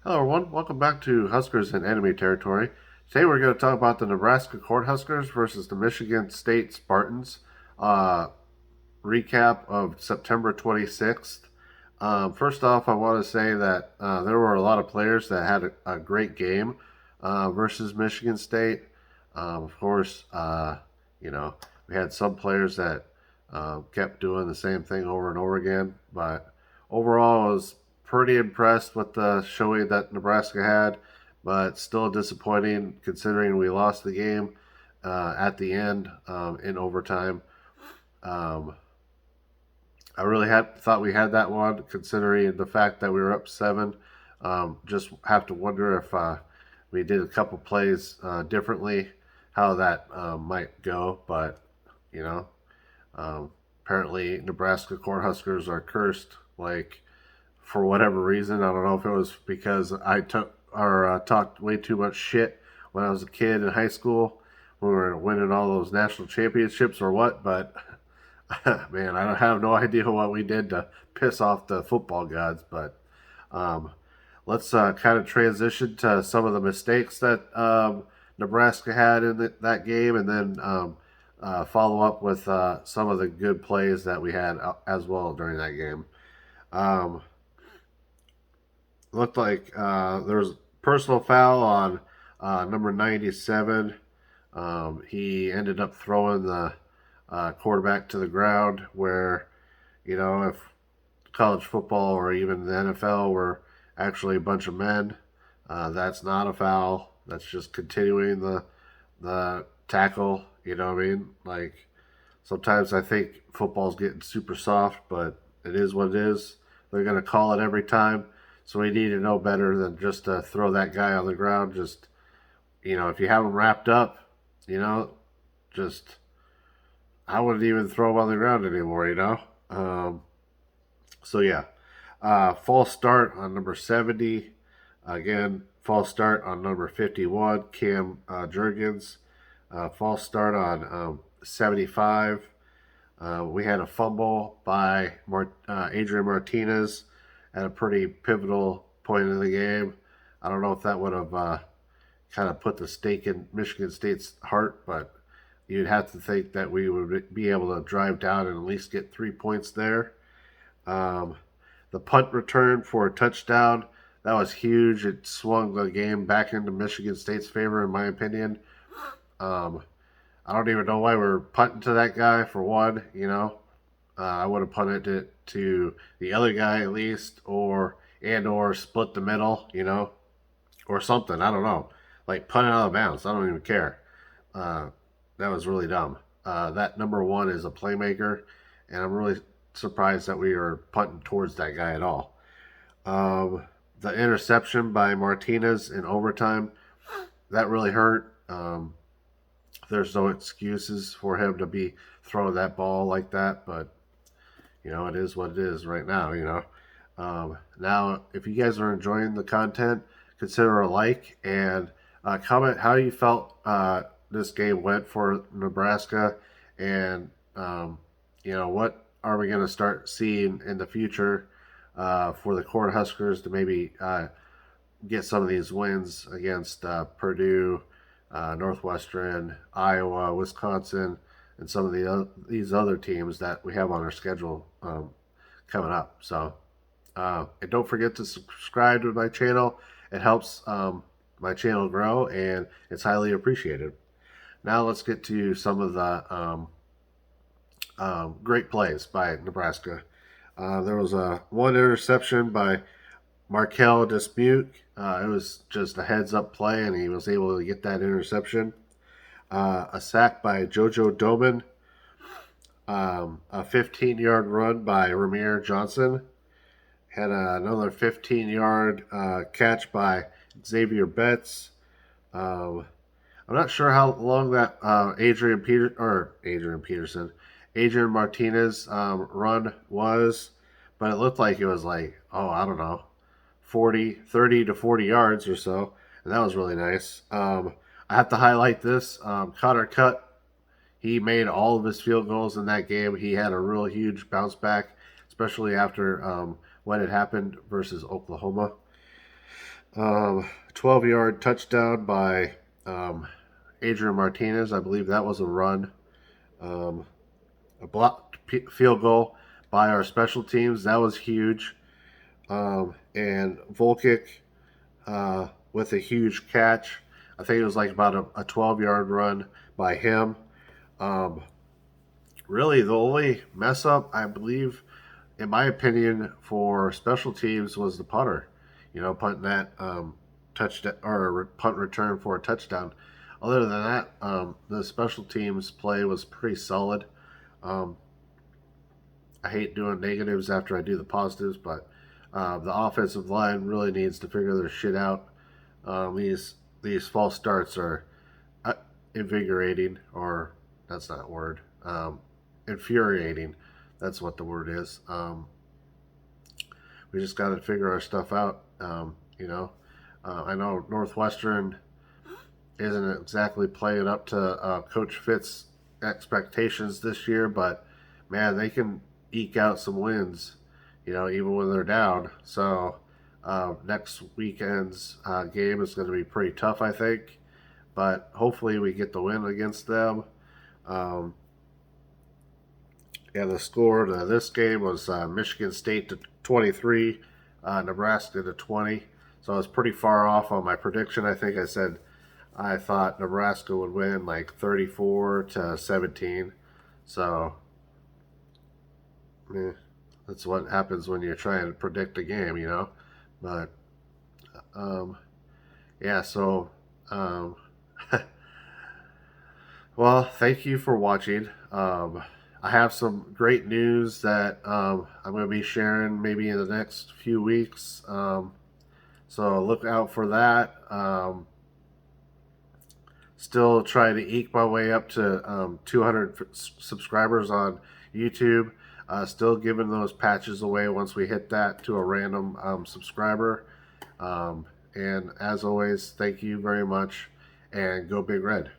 Hello, everyone. Welcome back to Huskers in Enemy Territory. Today, we're going to talk about the Nebraska Cornhuskers versus the Michigan St Spartans. Uh, Recap of September 26th. First off, I want to say that there were a lot of players that had a great game versus Michigan State. Of course, you know, we had some players that kept doing the same thing over and over again, but overall, I was pretty impressed with the showing that Nebraska had, but still disappointing considering we lost the game at the end in overtime. Um, I really had thought we had that one, considering the fact that we were up seven. Just have to wonder if we did a couple plays differently, how that might go. But you know, um, apparently Nebraska Cornhuskers are cursed. Like for whatever reason, I don't know if it was because I took or talked way too much shit when I was a kid in high school. We were winning all those national championships or what, but man, I have no idea what we did to piss off the football gods. But um, let's kind of transition to some of the mistakes that Nebraska had in that game, and then follow up with some of the good plays that we had as well during that game. Um, Looked like there was a personal foul on number 97. He ended up throwing the quarterback to the ground, where, if college football or even the NFL were actually a bunch of men, that's not a foul. That's just continuing the tackle. You know what I mean? Like, sometimes I think football's getting super soft, but it is what it is. They're going to call it every time. So we need to know better than just to throw that guy on the ground. Just, if you have him wrapped up, you know, just, I wouldn't even throw him on the ground anymore. So yeah, false start on number 70. Again, false start on number 51, Cam Jurgens. False start on 75. We had a fumble by Adrian Martinez at a pretty pivotal point in the game. I don't know if that would have kind of put the stake in Michigan State's heart, but you'd have to think that we would be able to drive down and at least get 3 points there. Um, the punt return for a touchdown, that was huge. It swung the game back into Michigan State's favor, in my opinion. Um, I don't even know why we're punting to that guy, for one. I would have punted it to the other guy at least, or split the middle, or something. I don't know. Like punt it out of bounds. I don't even care. Uh, that was really dumb. That number one is a playmaker, and I'm really surprised that we are punting towards that guy at all. The interception by Martinez in overtime, that really hurt. There's no excuses for him to be throwing that ball like that, but it is what it is right now. Now, if you guys are enjoying the content, consider a like and comment how you felt this game went for Nebraska, and what are we going to start seeing in the future for the Cornhuskers to maybe get some of these wins against Purdue, Northwestern, Iowa, Wisconsin, and some of these other teams that we have on our schedule coming up. So, and don't forget to subscribe to my channel. It helps my channel grow, and it's highly appreciated. Now let's get to some of the great plays by Nebraska. There was one interception by Markel Dismuke. It was just a heads-up play, and he was able to get that interception. A sack by JoJo Doman. A 15-yard run by Ramir Johnson. Had another 15-yard catch by Xavier Betts. I'm not sure how long that Adrian Martinez run was, but it looked like it was like, I don't know, 30 to 40 yards or so, and that was really nice. I have to highlight this. Connor Cutt, he made all of his field goals in that game. He had a real huge bounce back, especially after what had happened versus Oklahoma. 12-yard touchdown by um, Adrian Martinez. I believe that was a run. Um, a blocked field goal by our special teams. That was huge. And Volkic with a huge catch. I think it was like about a 12-yard run by him. Um, really, the only mess up, I believe, in my opinion, for special teams was the punter. Punting that touchdown or punt return for a touchdown. Other than that, the special teams play was pretty solid. Um, I hate doing negatives after I do the positives, but the offensive line really needs to figure their shit out. These false starts are uh, invigorating, or that's not a word. Infuriating. That's what the word is. We just got to figure our stuff out. I know Northwestern isn't exactly playing up to Coach Fitt's expectations this year, but man, they can eke out some wins, even when they're down. So next weekend's game is going to be pretty tough, I think, but hopefully we get the win against them. Um, yeah, the score to this game was Michigan State to 23, Nebraska to 20. So I was pretty far off on my prediction. I think I said I thought Nebraska would win like 34 to 17. So, that's what happens when you're trying to predict a game. But, um, yeah, so, well, thank you for watching. I have some great news that I'm going to be sharing maybe in the next few weeks. So look out for that. Still trying to eke my way up to 200 subscribers on YouTube. Still giving those patches away once we hit that to a random subscriber. And as always, thank you very much, and go Big Red.